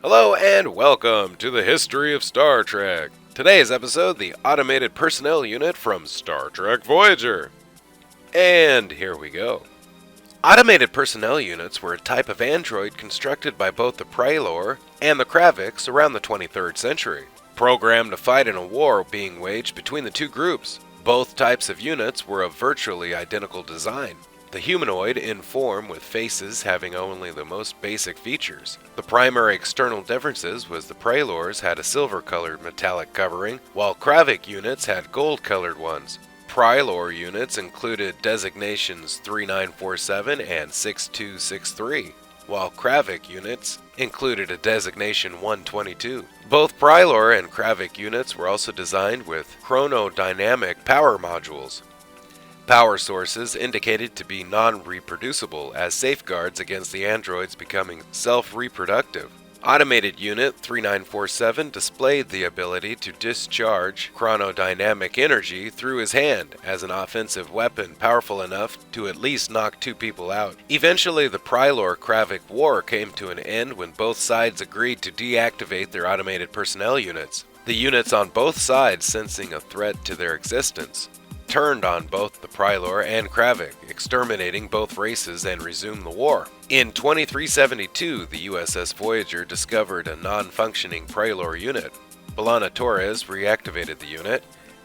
Hello and welcome to the history of Star Trek. Today's episode, the Automated Personnel Unit from Star Trek Voyager. And here we go. Automated Personnel Units were a type of android constructed by both the Pralor and the Cravics around the 23rd century, programmed to fight in a war being waged between the two groups. Both types of units were of virtually identical design. The humanoid in form with faces having only the most basic features. The primary external differences was the Pralors had a silver-colored metallic covering, while Cravic units had gold-colored ones. Pralor units included designations 3947 and 6263, while Cravic units included a designation 122. Both Pralor and Cravic units were also designed with chronodynamic power modules. Power sources indicated to be non-reproducible as safeguards against the androids becoming self-reproductive. Automated Unit 3947 displayed the ability to discharge chronodynamic energy through his hand as an offensive weapon powerful enough to at least knock two people out. Eventually, the Pralor-Cravic War came to an end when both sides agreed to deactivate their automated personnel units. The units on both sides, sensing a threat to their existence, turned on both the Pralor and Cravic, exterminating both races and resumed the war. In 2372, the USS Voyager discovered a non-functioning Pralor unit. B'Elanna Torres reactivated the unit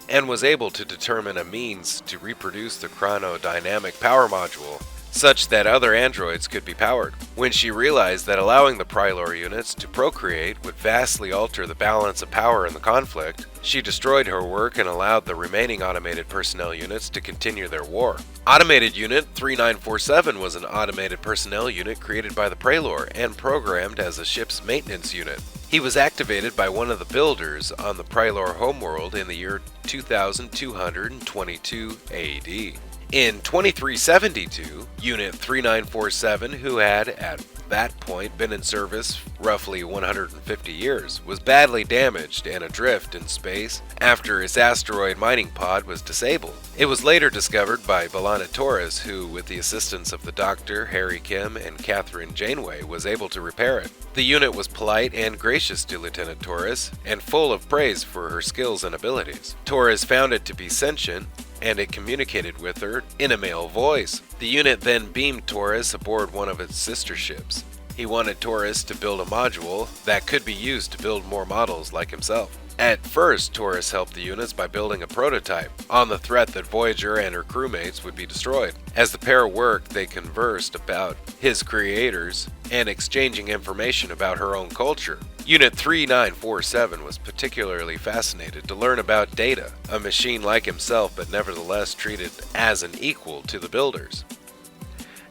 and was able to determine a means to reproduce the chronodynamic power module, such that other androids could be powered. When she realized that allowing the Pralor units to procreate would vastly alter the balance of power in the conflict, she destroyed her work and allowed the remaining automated personnel units to continue their war. Automated Unit 3947 was an automated personnel unit created by the Pralor and programmed as a ship's maintenance unit. He was activated by one of the builders on the Pralor homeworld in the year 2222 AD. In 2372, Unit 3947, who had at that point been in service roughly 150 years, was badly damaged and adrift in space after its asteroid mining pod was disabled. It was later discovered by B'Elanna Torres, who, with the assistance of the Doctor, Harry Kim, and Catherine Janeway, was able to repair it. The unit was polite and gracious to Lieutenant Torres, and full of praise for her skills and abilities. Torres found it to be sentient, and it communicated with her in a male voice. The unit then beamed Torres aboard one of its sister ships. He wanted Torres to build a module that could be used to build more models like himself. At first, Torres helped the units by building a prototype, on the threat that Voyager and her crewmates would be destroyed. As the pair worked, they conversed about his creators and exchanging information about her own culture. Unit 3947 was particularly fascinated to learn about Data, a machine like himself but nevertheless treated as an equal to the builders.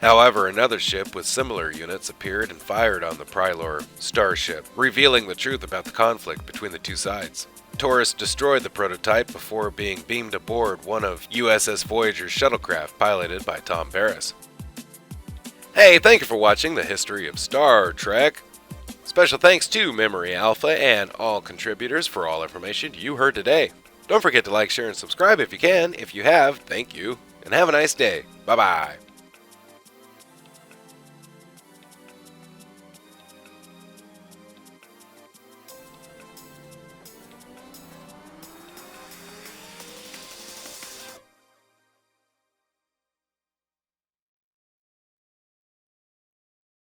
However, another ship with similar units appeared and fired on the Pralor starship, revealing the truth about the conflict between the two sides. Torres destroyed the prototype before being beamed aboard one of USS Voyager's shuttlecraft piloted by Tom Paris. Hey, thank you for watching the history of Star Trek. Special thanks to Memory Alpha and all contributors for all information you heard today. Don't forget to like, share, and subscribe if you can. If you have, thank you, and have a nice day. Bye-bye.